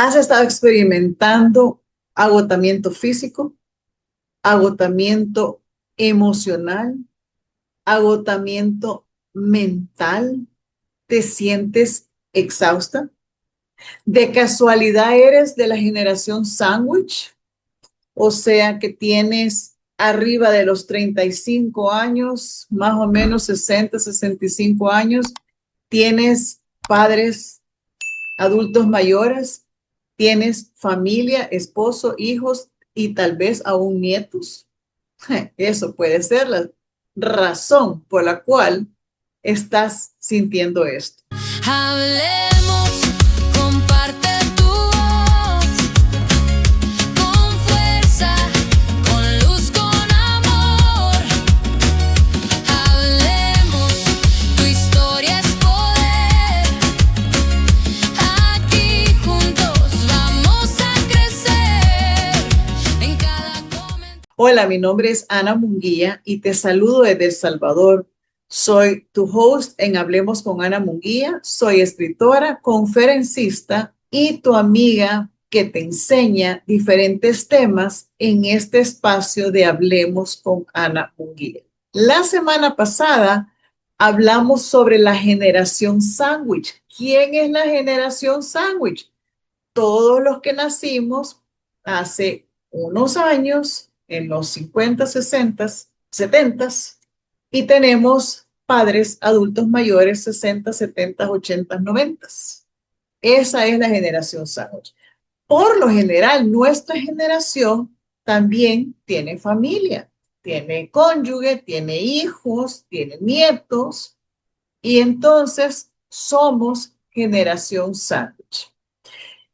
¿Has estado experimentando agotamiento físico, agotamiento emocional, agotamiento mental? ¿Te sientes exhausta? ¿De casualidad eres de la generación sándwich? O sea que tienes arriba de los 35 años, más o menos 60, 65 años, tienes padres adultos mayores, tienes familia, esposo, hijos y tal vez aún nietos. Eso puede ser la razón por la cual estás sintiendo esto. Hablemos, comparte tu voz, con fuerza, con luz, con amor. Hablemos, tu historia es poder. Aquí juntos vamos a crecer en cada comentario. Hola, mi nombre es Ana Munguía y te saludo desde El Salvador. Soy tu host en Hablemos con Ana Munguía. Soy escritora, conferencista y tu amiga que te enseña diferentes temas en este espacio de Hablemos con Ana Munguía. La semana pasada hablamos sobre la generación sándwich. ¿Quién es la generación sándwich? Todos los que nacimos hace unos años, en los 50, 60, 70, y tenemos padres adultos mayores 60, 70, 80, 90. Esa es la generación sándwich. Por lo general, nuestra generación también tiene familia, tiene cónyuge, tiene hijos, tiene nietos, y entonces somos generación sándwich.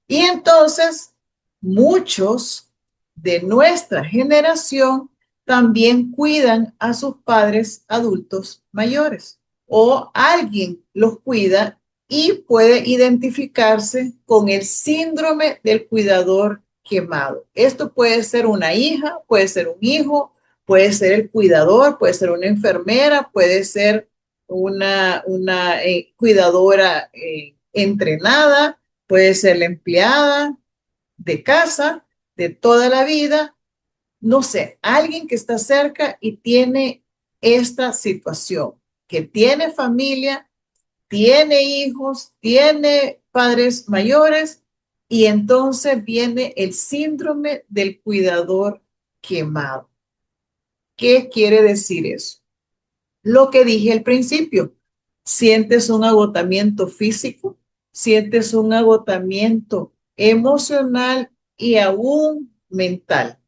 Y entonces muchos de nuestra generación también cuidan a sus padres adultos mayores o alguien los cuida y puede identificarse con el síndrome del cuidador quemado. Esto puede ser una hija, puede ser un hijo, puede ser el cuidador, puede ser una enfermera, puede ser una cuidadora entrenada, puede ser la empleada de casa de toda la vida, no sé, alguien que está cerca y tiene esta situación, que tiene familia, tiene hijos, tiene padres mayores y entonces viene el síndrome del cuidador quemado. ¿Qué quiere decir eso? Lo que dije al principio, sientes un agotamiento físico, sientes un agotamiento emocional y aún mental.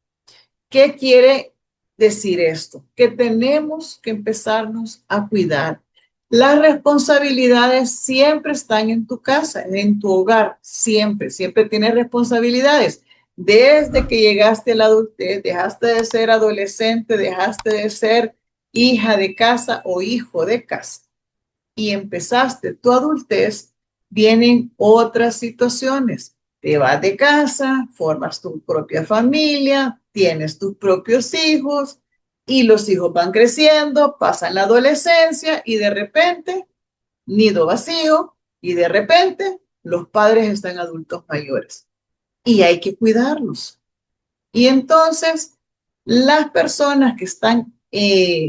¿Qué quiere decir esto? Que tenemos que empezarnos a cuidar. Las responsabilidades siempre están en tu casa, en tu hogar, siempre, siempre tienes responsabilidades. Desde que llegaste a la adultez, dejaste de ser adolescente, dejaste de ser hija de casa o hijo de casa y empezaste tu adultez, vienen otras situaciones. Te vas de casa, formas tu propia familia, tienes tus propios hijos y los hijos van creciendo, pasan la adolescencia y de repente, nido vacío y de repente los padres están adultos mayores y hay que cuidarlos. Y entonces las personas que están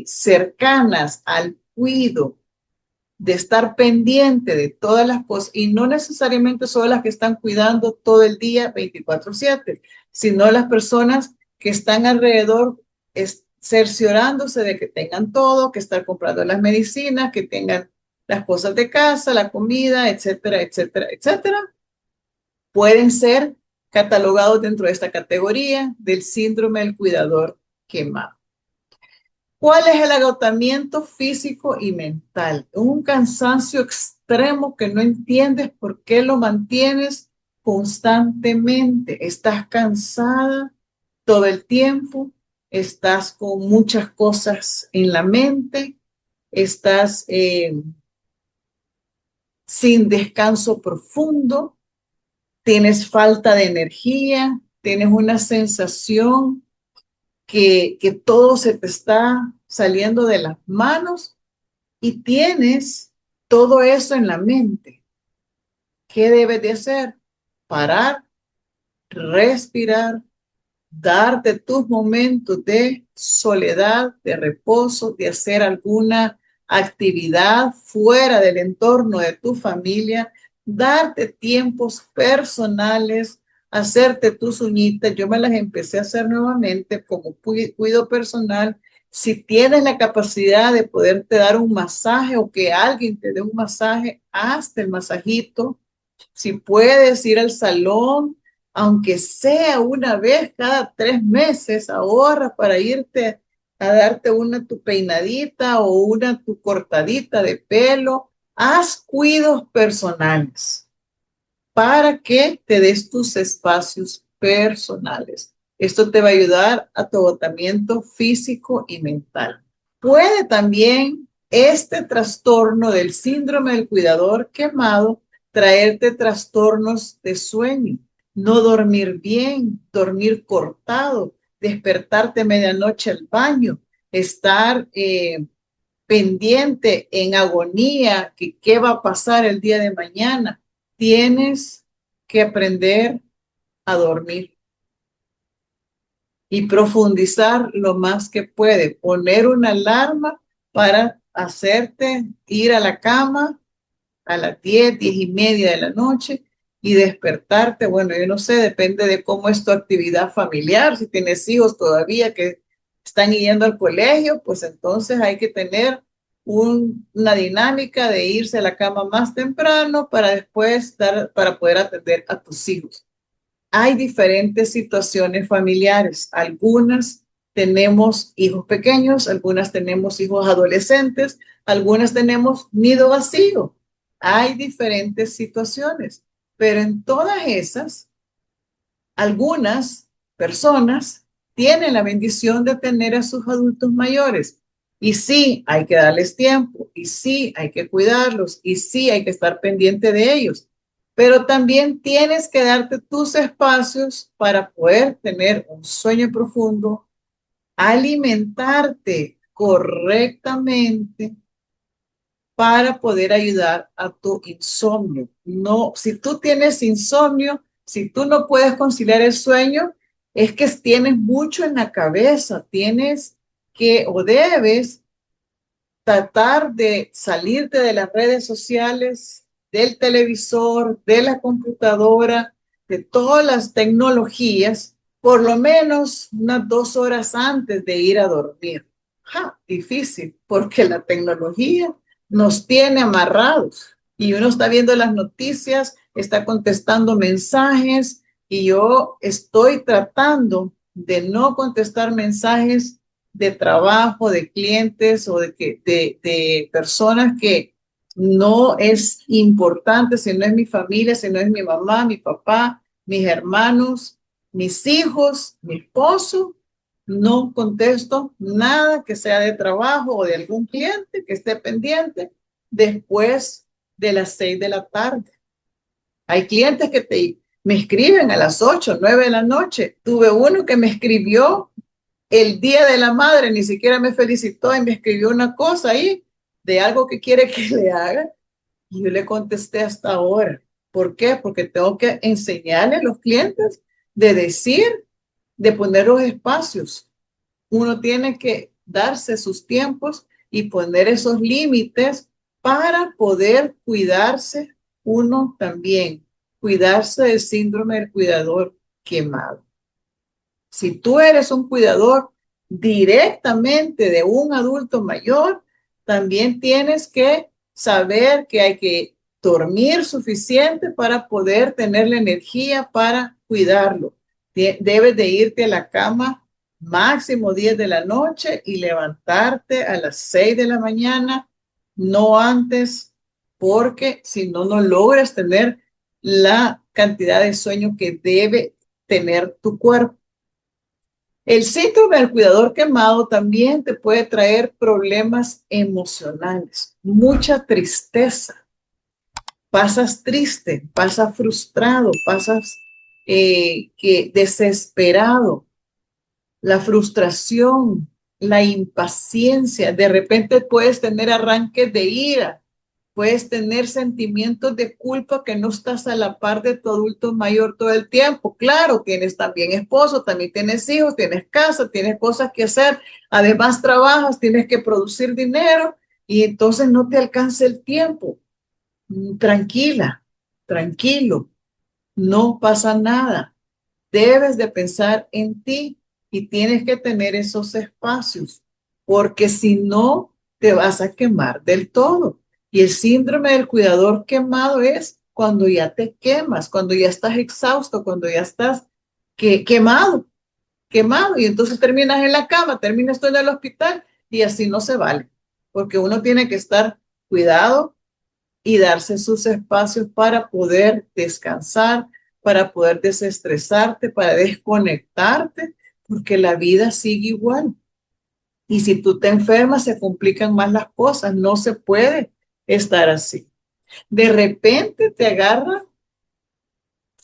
cercanas al cuidado de estar pendiente de todas las cosas y no necesariamente son las que están cuidando todo el día 24/7, sino las personas que están alrededor cerciorándose de que tengan todo, que están comprando las medicinas, que tengan las cosas de casa, la comida, etcétera, etcétera, etcétera, pueden ser catalogados dentro de esta categoría del síndrome del cuidador quemado. ¿Cuál es el agotamiento físico y mental? Un cansancio extremo que no entiendes por qué lo mantienes constantemente. Estás cansada todo el tiempo, estás con muchas cosas en la mente, estás sin descanso profundo, tienes falta de energía, tienes una sensación que todo se te está saliendo de las manos y tienes todo eso en la mente. ¿Qué debes de hacer? Parar, respirar, darte tus momentos de soledad, de reposo, de hacer alguna actividad fuera del entorno de tu familia, darte tiempos personales, hacerte tus uñitas. Yo me las empecé a hacer nuevamente como cuido personal. Si tienes la capacidad de poderte dar un masaje o que alguien te dé un masaje, hazte el masajito. Si puedes ir al salón, aunque sea una vez cada 3 meses, ahorra para irte a darte una tu peinadita o una tu cortadita de pelo. Haz cuidos personales para que te des tus espacios personales. Esto te va a ayudar a tu agotamiento físico y mental. Puede también este trastorno del síndrome del cuidador quemado traerte trastornos de sueño, no dormir bien, dormir cortado, despertarte medianoche al baño, estar pendiente en agonía, que qué va a pasar el día de mañana. Tienes que aprender a dormir y profundizar lo más que puede. Poner una alarma para hacerte ir a la cama a las 10, 10:30 de la noche y despertarte. Bueno, yo no sé, depende de cómo es tu actividad familiar. Si tienes hijos todavía que están yendo al colegio, pues entonces hay que tener una dinámica de irse a la cama más temprano para después para poder atender a tus hijos. Hay diferentes situaciones familiares. Algunas tenemos hijos pequeños, algunas tenemos hijos adolescentes, algunas tenemos nido vacío. Hay diferentes situaciones, pero en todas esas, algunas personas tienen la bendición de tener a sus adultos mayores. Y sí, hay que darles tiempo, y sí, hay que cuidarlos, y sí, hay que estar pendiente de ellos. Pero también tienes que darte tus espacios para poder tener un sueño profundo, alimentarte correctamente para poder ayudar a tu insomnio. No, si tú tienes insomnio, si tú no puedes conciliar el sueño, es que tienes mucho en la cabeza, tienes que o debes tratar de salirte de las redes sociales, del televisor, de la computadora, de todas las tecnologías, por lo menos unas 2 horas antes de ir a dormir. Difícil, porque la tecnología nos tiene amarrados y uno está viendo las noticias, está contestando mensajes y yo estoy tratando de no contestar mensajes de trabajo, de clientes o de personas que no es importante, si no es mi familia, si no es mi mamá, mi papá, mis hermanos, mis hijos, mi esposo. No contesto nada que sea de trabajo o de algún cliente que esté pendiente después de las 6 de la tarde. Hay clientes que me escriben a las 8, 9 de la noche. Tuve uno que me escribió el Día de la Madre, ni siquiera me felicitó y me escribió una cosa ahí de algo que quiere que le haga. Y yo le contesté hasta ahora. ¿Por qué? Porque tengo que enseñarle a los clientes de decir, de poner los espacios. Uno tiene que darse sus tiempos y poner esos límites para poder cuidarse uno también, cuidarse del síndrome del cuidador quemado. Si tú eres un cuidador directamente de un adulto mayor, también tienes que saber que hay que dormir suficiente para poder tener la energía para cuidarlo. Debes de irte a la cama máximo 10 de la noche y levantarte a las 6 de la mañana, no antes, porque si no, no logras tener la cantidad de sueño que debe tener tu cuerpo. El síndrome del cuidador quemado también te puede traer problemas emocionales, mucha tristeza. Pasas triste, pasas frustrado, pasas desesperado. La frustración, la impaciencia, de repente puedes tener arranques de ira Puedes tener sentimientos de culpa que no estás a la par de tu adulto mayor todo el tiempo. Claro, tienes también esposo, también tienes hijos, tienes casa, tienes cosas que hacer. Además, trabajas, tienes que producir dinero y entonces no te alcanza el tiempo. Tranquila, tranquilo, no pasa nada. Debes de pensar en ti y tienes que tener esos espacios, porque si no, te vas a quemar del todo. Y el síndrome del cuidador quemado es cuando ya te quemas, cuando ya estás exhausto, cuando ya estás quemado, quemado. Y entonces terminas en la cama, terminas tú en el hospital y así no se vale, porque uno tiene que estar cuidado y darse sus espacios para poder descansar, para poder desestresarte, para desconectarte, porque la vida sigue igual. Y si tú te enfermas, se complican más las cosas. No se puede estar así. De repente te agarra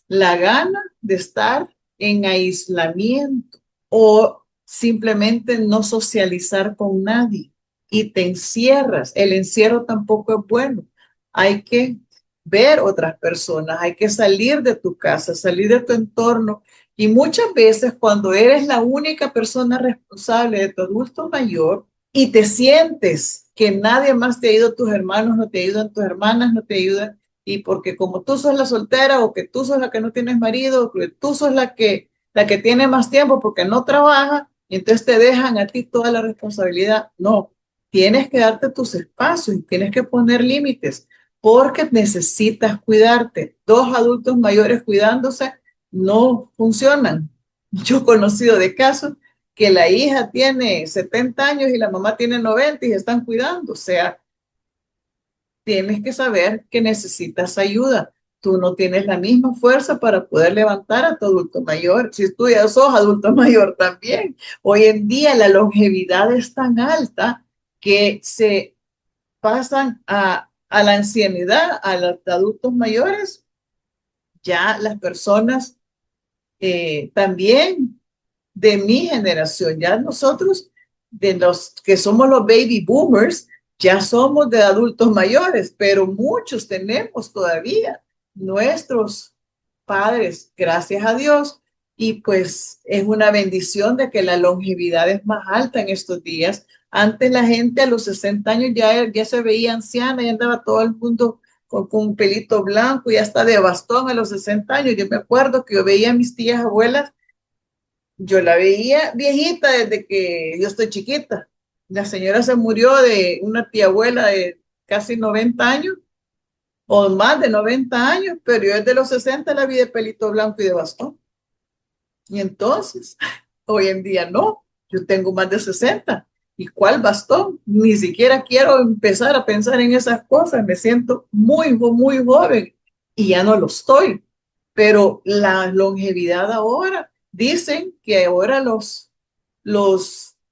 la gana de estar en aislamiento o simplemente no socializar con nadie y te encierras. El encierro tampoco es bueno. Hay que ver otras personas, hay que salir de tu casa, salir de tu entorno. Y muchas veces cuando eres la única persona responsable de tu adulto mayor y te sientes que nadie más te ayuda, tus hermanos no te ayudan, tus hermanas no te ayudan, y porque como tú sos la soltera o que tú sos la que no tienes marido, o que tú sos la que tiene más tiempo porque no trabaja, y entonces te dejan a ti toda la responsabilidad. No, tienes que darte tus espacios y tienes que poner límites porque necesitas cuidarte. Dos adultos mayores cuidándose no funcionan. Yo he conocido de casos que la hija tiene 70 años y la mamá tiene 90 y se están cuidando. O sea, tienes que saber que necesitas ayuda. Tú no tienes la misma fuerza para poder levantar a tu adulto mayor. Si tú ya sos adulto mayor también. Hoy en día la longevidad es tan alta que se pasan a la ancianidad, a los adultos mayores. Ya las personas también de mi generación, ya nosotros, de los que somos los baby boomers, ya somos de adultos mayores, pero muchos tenemos todavía nuestros padres, gracias a Dios, y pues es una bendición de que la longevidad es más alta en estos días. Antes la gente a los 60 años ya se veía anciana y andaba todo el mundo con un pelito blanco y hasta de bastón a los 60 años. Yo me acuerdo que yo veía a mis tías abuelas, yo la veía viejita desde que yo estoy chiquita. La señora se murió de una tía abuela de casi 90 años o más de 90 años, pero yo desde los 60 la vi de pelito blanco y de bastón. Y entonces, hoy en día no, yo tengo más de 60. ¿Y cuál bastón? Ni siquiera quiero empezar a pensar en esas cosas. Me siento muy, muy joven y ya no lo estoy. Pero la longevidad ahora, dicen que ahora los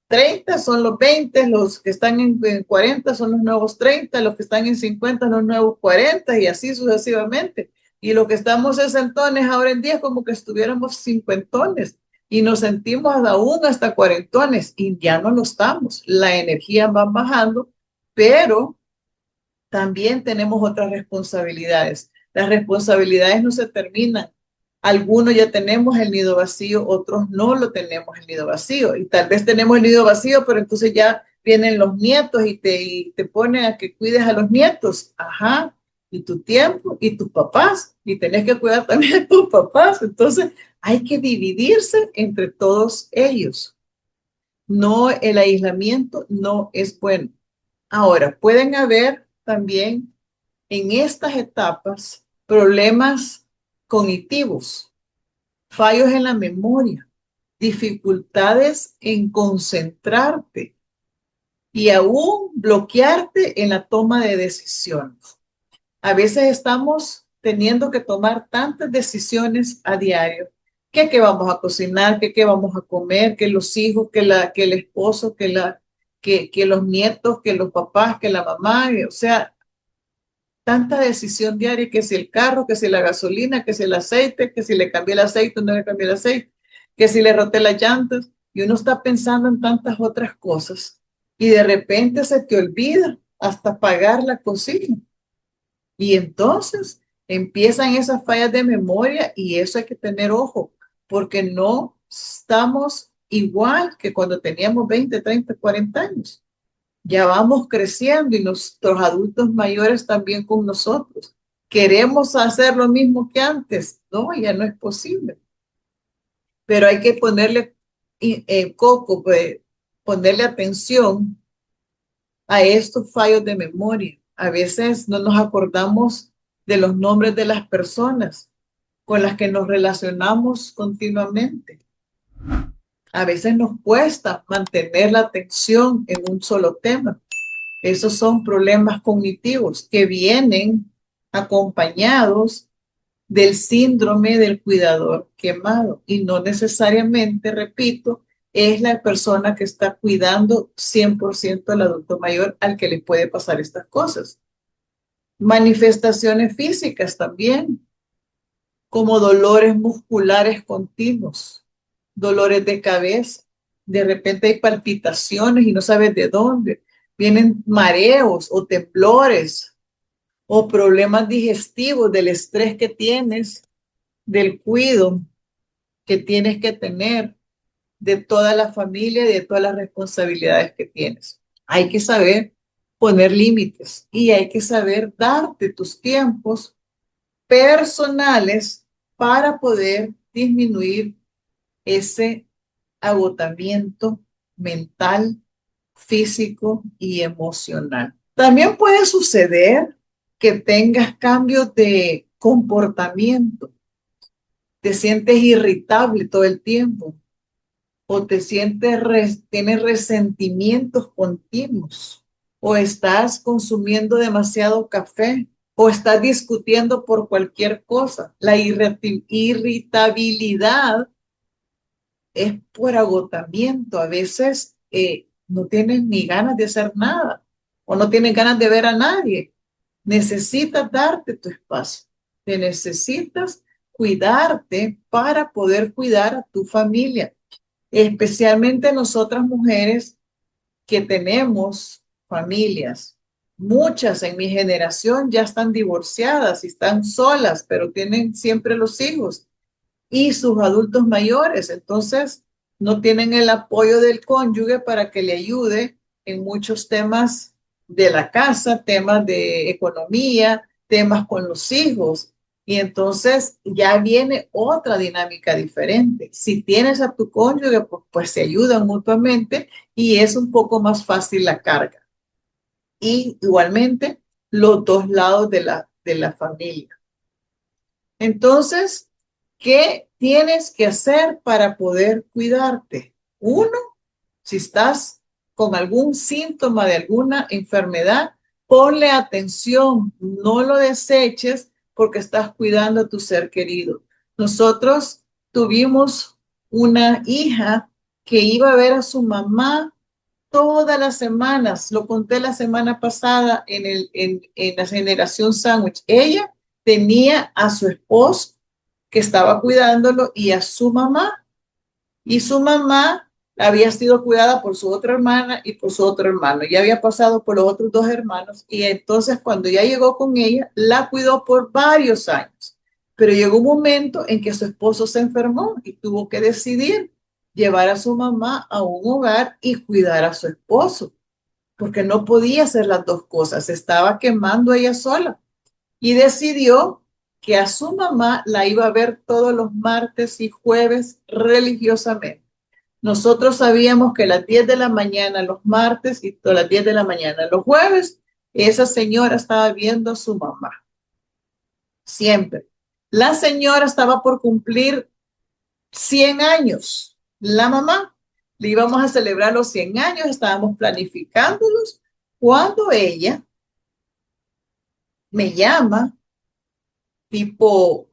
30 son los 20, los que están en 40 son los nuevos 30, los que están en 50 son los nuevos 40 y así sucesivamente. Y lo que estamos sesentones ahora en día es como que estuviéramos cincuentones y nos sentimos aún hasta cuarentones y ya no lo estamos. La energía va bajando, pero también tenemos otras responsabilidades. Las responsabilidades no se terminan. Algunos ya tenemos el nido vacío, otros no lo tenemos el nido vacío. Y tal vez tenemos el nido vacío, pero entonces ya vienen los nietos y te ponen a que cuides a los nietos. Ajá, y tu tiempo y tus papás. Y tenés que cuidar también a tus papás. Entonces hay que dividirse entre todos ellos. No, el aislamiento no es bueno. Ahora, pueden haber también en estas etapas problemas cognitivos, fallos en la memoria, dificultades en concentrarte y aún bloquearte en la toma de decisiones. A veces estamos teniendo que tomar tantas decisiones a diario. ¿Qué vamos a cocinar? ¿Qué vamos a comer? Que los hijos, que el esposo, que los nietos, que los papás, que la mamá. O sea, tanta decisión diaria, que si el carro, que si la gasolina, que si el aceite, que si le cambié el aceite o no le cambié el aceite, que si le roté las llantas. Y uno está pensando en tantas otras cosas y de repente se te olvida hasta pagar la cocina. Y entonces empiezan esas fallas de memoria y eso hay que tener ojo, porque no estamos igual que cuando teníamos 20, 30, 40 años. Ya vamos creciendo y nuestros adultos mayores también con nosotros. Queremos hacer lo mismo que antes. No, ya no es posible. Pero hay que ponerle coco, pues, ponerle atención a estos fallos de memoria. A veces no nos acordamos de los nombres de las personas con las que nos relacionamos continuamente. A veces nos cuesta mantener la atención en un solo tema. Esos son problemas cognitivos que vienen acompañados del síndrome del cuidador quemado y no necesariamente, repito, es la persona que está cuidando 100% al adulto mayor al que le puede pasar estas cosas. Manifestaciones físicas también, como dolores musculares continuos, dolores de cabeza, de repente hay palpitaciones y no sabes de dónde, vienen mareos o temblores o problemas digestivos del estrés que tienes, del cuidado que tienes que tener, de toda la familia y de todas las responsabilidades que tienes. Hay que saber poner límites y hay que saber darte tus tiempos personales para poder disminuir ese agotamiento mental, físico y emocional. También puede suceder que tengas cambios de comportamiento, te sientes irritable todo el tiempo o te sientes, tienes resentimientos continuos o estás consumiendo demasiado café o estás discutiendo por cualquier cosa. La irritabilidad es por agotamiento. A veces no tienes ni ganas de hacer nada o no tienes ganas de ver a nadie. Necesitas darte tu espacio. Te necesitas cuidarte para poder cuidar a tu familia. Especialmente nosotras mujeres que tenemos familias. Muchas en mi generación ya están divorciadas y están solas, pero tienen siempre los hijos y sus adultos mayores. Entonces, no tienen el apoyo del cónyuge para que le ayude en muchos temas de la casa, temas de economía, temas con los hijos. Y entonces ya viene otra dinámica diferente. Si tienes a tu cónyuge, pues se ayudan mutuamente y es un poco más fácil la carga. Y igualmente los dos lados de la familia. Entonces, ¿qué tienes que hacer para poder cuidarte? Uno, si estás con algún síntoma de alguna enfermedad, ponle atención, no lo deseches porque estás cuidando a tu ser querido. Nosotros tuvimos una hija que iba a ver a su mamá todas las semanas. Lo conté la semana pasada en la generación sándwich. Ella tenía a su esposo que estaba cuidándolo y a su mamá. Y su mamá había sido cuidada por su otra hermana y por su otro hermano. Ya había pasado por los otros dos hermanos y entonces cuando ya llegó con ella, la cuidó por varios años. Pero llegó un momento en que su esposo se enfermó y tuvo que decidir llevar a su mamá a un hogar y cuidar a su esposo, porque no podía hacer las dos cosas, estaba quemando ella sola y decidió que a su mamá la iba a ver todos los martes y jueves religiosamente. Nosotros sabíamos que a las 10 de la mañana los martes y a las 10 de la mañana los jueves, esa señora estaba viendo a su mamá. Siempre. La señora estaba por cumplir 100 años. La mamá, le íbamos a celebrar los 100 años, estábamos planificándolos cuando ella me llama tipo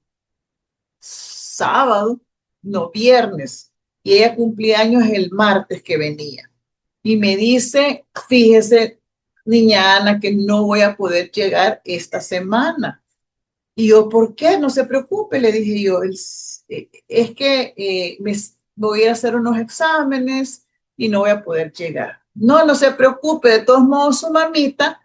sábado, no viernes, y ella cumplía años el martes que venía. Y me dice, fíjese, niña Ana, que no voy a poder llegar esta semana. Y yo, ¿por qué? No se preocupe, le dije yo, es que me voy a hacer unos exámenes y no voy a poder llegar. No se preocupe, de todos modos su mamita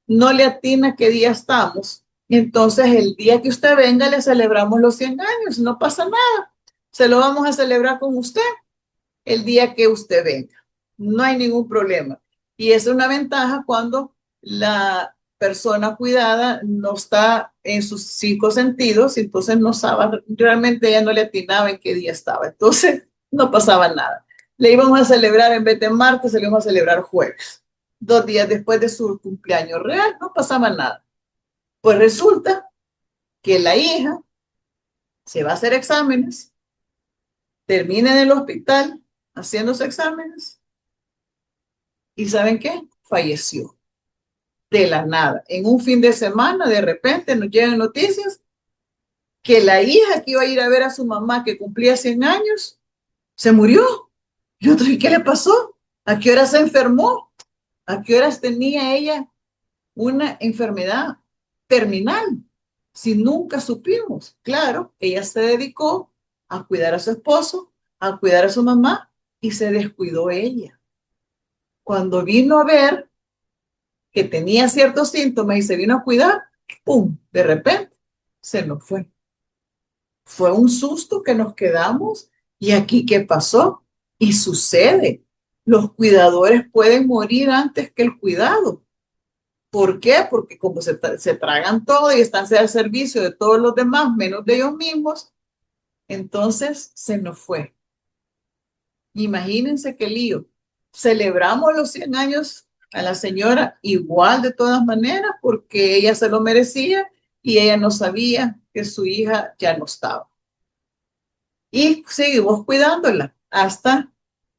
no le atina qué día estamos Entonces, el día que usted venga, le celebramos los 100 años, no pasa nada. Se lo vamos a celebrar con usted el día que usted venga. No hay ningún problema. Y es una ventaja cuando la persona cuidada no está en sus 5 sentidos, entonces no sabe, realmente ella no le atinaba en qué día estaba. Entonces, no pasaba nada. Le íbamos a celebrar en vez de martes, se le íbamos a celebrar jueves. 2 días después de su cumpleaños real, no pasaba nada. Pues resulta que la hija se va a hacer exámenes, termina en el hospital haciéndose exámenes y ¿saben qué? Falleció de la nada. En un fin de semana, de repente nos llegan noticias que la hija que iba a ir a ver a su mamá que cumplía 100 años, se murió. Y otro, ¿y qué le pasó? ¿A qué hora se enfermó? ¿A qué horas tenía ella una enfermedad terminal? Si nunca supimos. Claro, ella se dedicó a cuidar a su esposo, a cuidar a su mamá y se descuidó ella. Cuando vino a ver que tenía ciertos síntomas y se vino a cuidar, ¡pum! De repente se nos fue. Fue un susto que nos quedamos. ¿Y aquí qué pasó? Y sucede. Los cuidadores pueden morir antes que el cuidado. ¿Por qué? Porque como se tragan todo y están al servicio de todos los demás, menos de ellos mismos, entonces se nos fue. Imagínense qué lío. Celebramos los 100 años a la señora igual de todas maneras porque ella se lo merecía y ella no sabía que su hija ya no estaba. Y seguimos cuidándola hasta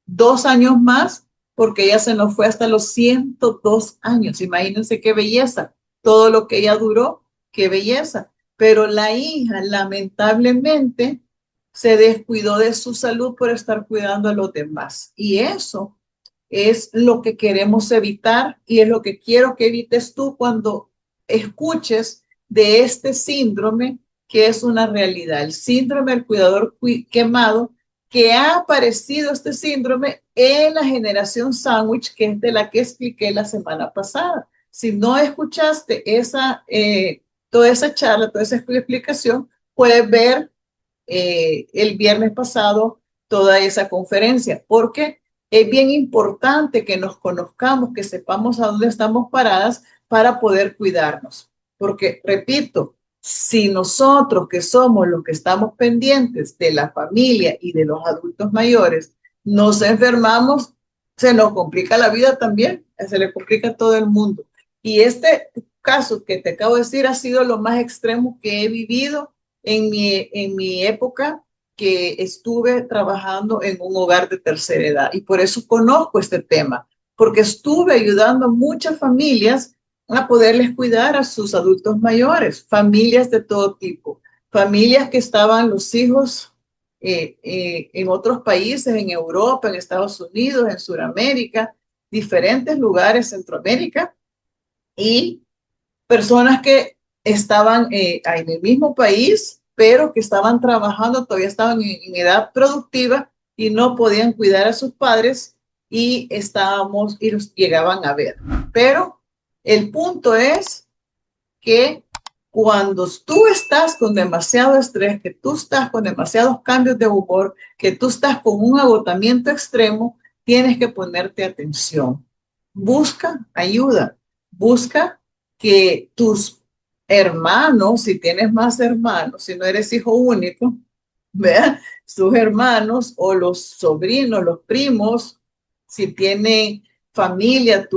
2 años más porque ella se nos fue hasta los 102 años. Imagínense qué belleza, todo lo que ella duró, qué belleza. Pero la hija, lamentablemente, se descuidó de su salud por estar cuidando a los demás. Y eso es lo que queremos evitar y es lo que quiero que evites tú cuando escuches de este síndrome que es una realidad, el síndrome del cuidador quemado, que ha aparecido este síndrome en la generación sándwich, que es de la que expliqué la semana pasada. Si no escuchaste toda esa charla, toda esa explicación, puedes ver el viernes pasado toda esa conferencia, porque es bien importante que nos conozcamos, que sepamos a dónde estamos paradas para poder cuidarnos. Porque, repito, si nosotros que somos los que estamos pendientes de la familia y de los adultos mayores, nos enfermamos, se nos complica la vida también, se le complica a todo el mundo. Y este caso que te acabo de decir ha sido lo más extremo que he vivido en mi época que estuve trabajando en un hogar de tercera edad. Y por eso conozco este tema, porque estuve ayudando a muchas familias a poderles cuidar a sus adultos mayores, familias de todo tipo, familias que estaban los hijos en otros países, en Europa, en Estados Unidos, en Sudamérica, diferentes lugares, Centroamérica, y personas que estaban en el mismo país, pero que estaban trabajando, todavía estaban en edad productiva y no podían cuidar a sus padres y los llegaban a ver. Pero el punto es que cuando tú estás con demasiado estrés, que tú estás con demasiados cambios de humor, que tú estás con un agotamiento extremo, tienes que ponerte atención. Busca ayuda, busca que tus hermanos, si tienes más hermanos, si no eres hijo único, ¿verdad? Sus hermanos o los sobrinos, los primos, si tiene familia,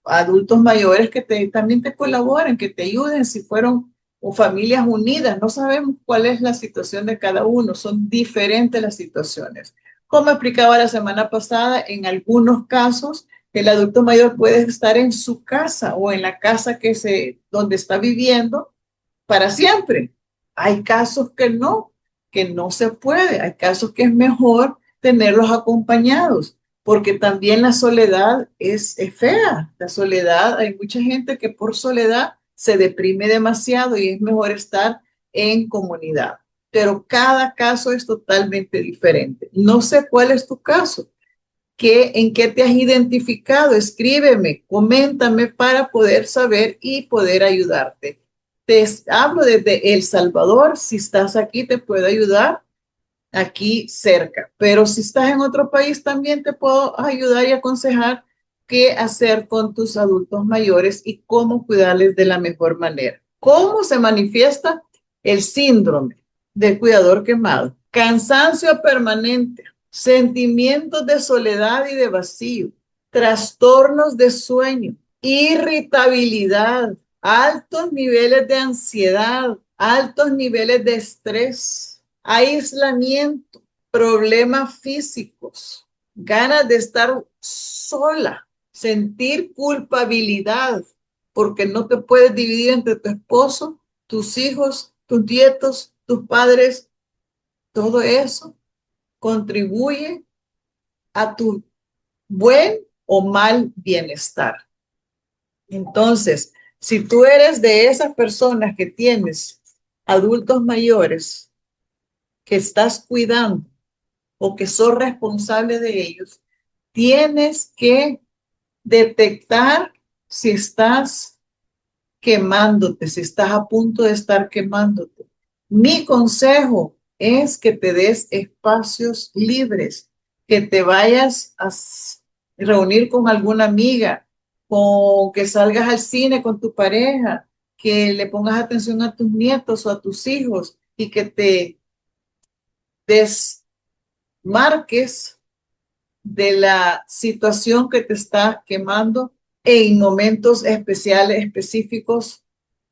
adultos mayores que también te colaboren, que te ayuden si fueron o familias unidas. No sabemos cuál es la situación de cada uno, son diferentes las situaciones. Como explicaba la semana pasada, en algunos casos el adulto mayor puede estar en su casa o en la casa donde está viviendo para siempre. Hay casos que no se puede. Hay casos que es mejor tenerlos acompañados, porque también la soledad es fea. La soledad, hay mucha gente que por soledad se deprime demasiado y es mejor estar en comunidad. Pero cada caso es totalmente diferente. No sé cuál es tu caso. ¿En qué te has identificado? Escríbeme, coméntame para poder saber y poder ayudarte. Te hablo desde El Salvador. Si estás aquí, te puedo ayudar aquí cerca. Pero si estás en otro país, también te puedo ayudar y aconsejar qué hacer con tus adultos mayores y cómo cuidarles de la mejor manera. ¿Cómo se manifiesta el síndrome del cuidador quemado? Cansancio permanente, sentimientos de soledad y de vacío, trastornos de sueño, irritabilidad, altos niveles de ansiedad, altos niveles de estrés, aislamiento, problemas físicos, ganas de estar sola, sentir culpabilidad porque no te puedes dividir entre tu esposo, tus hijos, tus nietos, tus padres. Todo eso contribuye a tu buen o mal bienestar. Entonces, si tú eres de esas personas que tienes adultos mayores que estás cuidando o que sos responsable de ellos, tienes que detectar si estás quemándote, si estás a punto de estar quemándote. Mi consejo es que te des espacios libres, que te vayas a reunir con alguna amiga, con que salgas al cine con tu pareja, que le pongas atención a tus nietos o a tus hijos y que te desmarques de la situación que te está quemando en momentos especiales, específicos,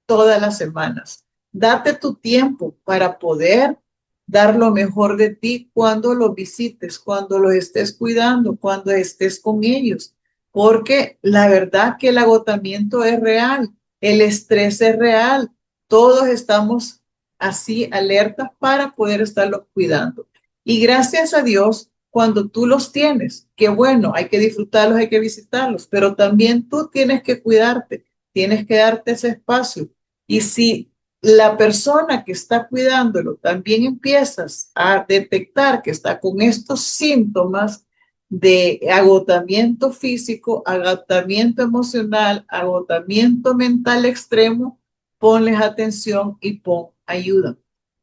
todas las semanas. Date tu tiempo para poder dar lo mejor de ti cuando los visites, cuando los estés cuidando, cuando estés con ellos, porque la verdad que el agotamiento es real, el estrés es real, todos estamos así alertas para poder estarlos cuidando. Y gracias a Dios, cuando tú los tienes, qué bueno, hay que disfrutarlos, hay que visitarlos, pero también tú tienes que cuidarte, tienes que darte ese espacio. Y si la persona que está cuidándolo también empiezas a detectar que está con estos síntomas de agotamiento físico, agotamiento emocional, agotamiento mental extremo, ponles atención y pon ayuda.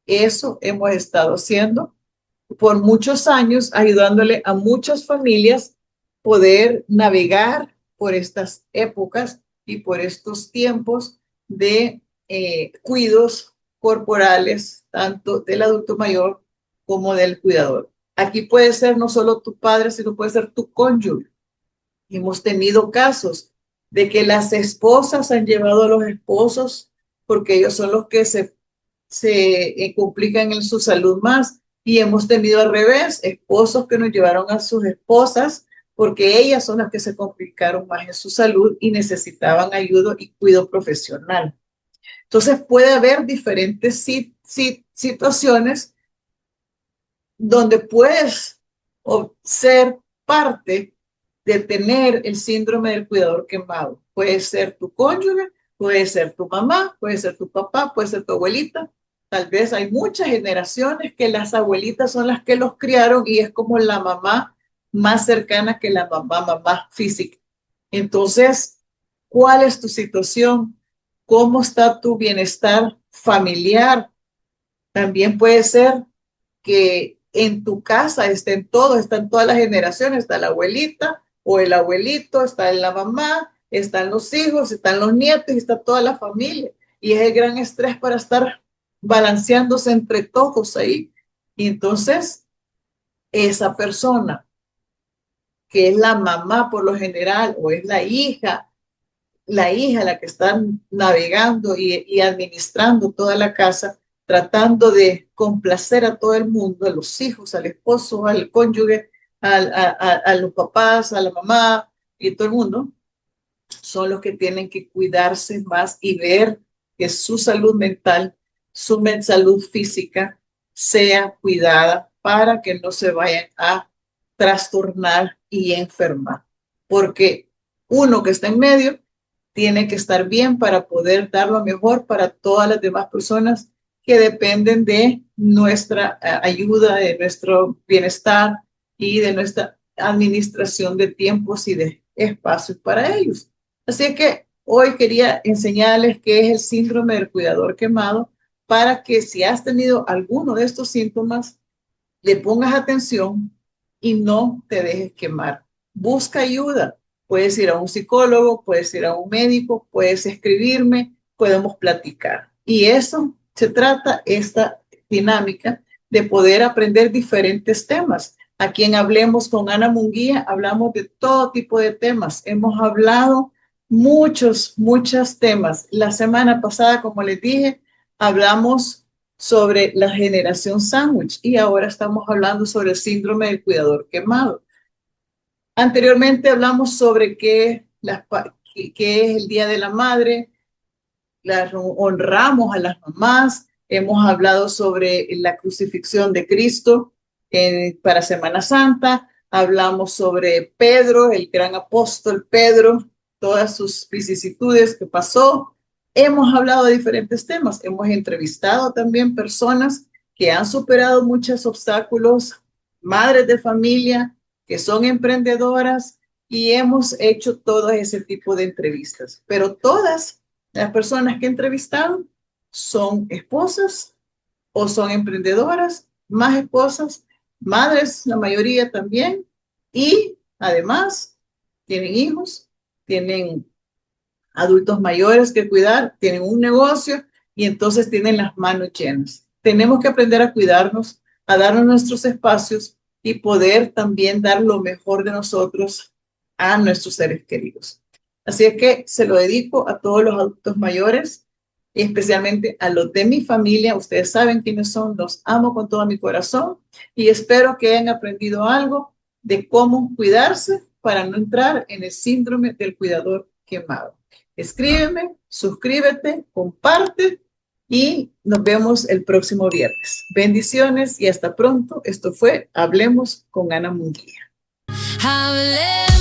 Eso hemos estado haciendo por muchos años, ayudándole a muchas familias poder navegar por estas épocas y por estos tiempos de cuidos corporales, tanto del adulto mayor como del cuidador. Aquí puede ser no solo tu padre, sino puede ser tu cónyuge. Hemos tenido casos de que las esposas han llevado a los esposos porque ellos son los que se complican en su salud más. Y hemos tenido al revés, esposos que nos llevaron a sus esposas porque ellas son las que se complicaron más en su salud y necesitaban ayuda y cuidado profesional. Entonces puede haber diferentes situaciones donde puedes ser parte de tener el síndrome del cuidador quemado. Puede ser tu cónyuge, puede ser tu mamá, puede ser tu papá, puede ser tu abuelita. Tal vez hay muchas generaciones que las abuelitas son las que los criaron y es como la mamá más cercana que la mamá física. Entonces, ¿cuál es tu situación? ¿Cómo está tu bienestar familiar? También puede ser que en tu casa estén todos, están todas las generaciones, está la abuelita o el abuelito, está la mamá, están los hijos, están los nietos y está toda la familia. Y es el gran estrés para estar balanceándose entre todos ahí. Y entonces, esa persona que es la mamá por lo general o es la hija la que está navegando y administrando toda la casa, tratando de complacer a todo el mundo, a los hijos, al esposo, al cónyuge, a los papás, a la mamá y todo el mundo, son los que tienen que cuidarse más y ver que su salud mental, su salud física sea cuidada para que no se vayan a trastornar y enfermar. Porque uno que está en medio tiene que estar bien para poder dar lo mejor para todas las demás personas que dependen de nuestra ayuda, de nuestro bienestar y de nuestra administración de tiempos y de espacios para ellos. Así que Hoy quería enseñarles qué es el síndrome del cuidador quemado para que si has tenido alguno de estos síntomas, le pongas atención y no te dejes quemar. Busca ayuda. Puedes ir a un psicólogo, puedes ir a un médico, puedes escribirme, podemos platicar. Y eso se trata, esta dinámica, de poder aprender diferentes temas. Aquí en Hablemos con Ana Munguía hablamos de todo tipo de temas. Hemos hablado muchos temas. La semana pasada, como les dije, hablamos sobre la generación sándwich y ahora estamos hablando sobre el síndrome del cuidador quemado. Anteriormente hablamos sobre qué es el Día de la Madre, honramos a las mamás, hemos hablado sobre la crucifixión de Cristo para Semana Santa, hablamos sobre Pedro, el gran apóstol Pedro, todas sus vicisitudes que pasó. Hemos hablado de diferentes temas, hemos entrevistado también personas que han superado muchos obstáculos, madres de familia que son emprendedoras y hemos hecho todo ese tipo de entrevistas, pero todas las personas que he entrevistado son esposas o son emprendedoras, más esposas, madres, la mayoría también, y además tienen hijos, tienen adultos mayores que cuidar, tienen un negocio y entonces tienen las manos llenas. Tenemos que aprender a cuidarnos, a darnos nuestros espacios y poder también dar lo mejor de nosotros a nuestros seres queridos. Así es que se lo dedico a todos los adultos mayores y especialmente a los de mi familia. Ustedes saben quiénes son, los amo con todo mi corazón y espero que hayan aprendido algo de cómo cuidarse para no entrar en el síndrome del cuidador quemado. Escríbeme, suscríbete, comparte y nos vemos el próximo viernes. Bendiciones y hasta pronto. Esto fue Hablemos con Ana Munguía. Hablemos.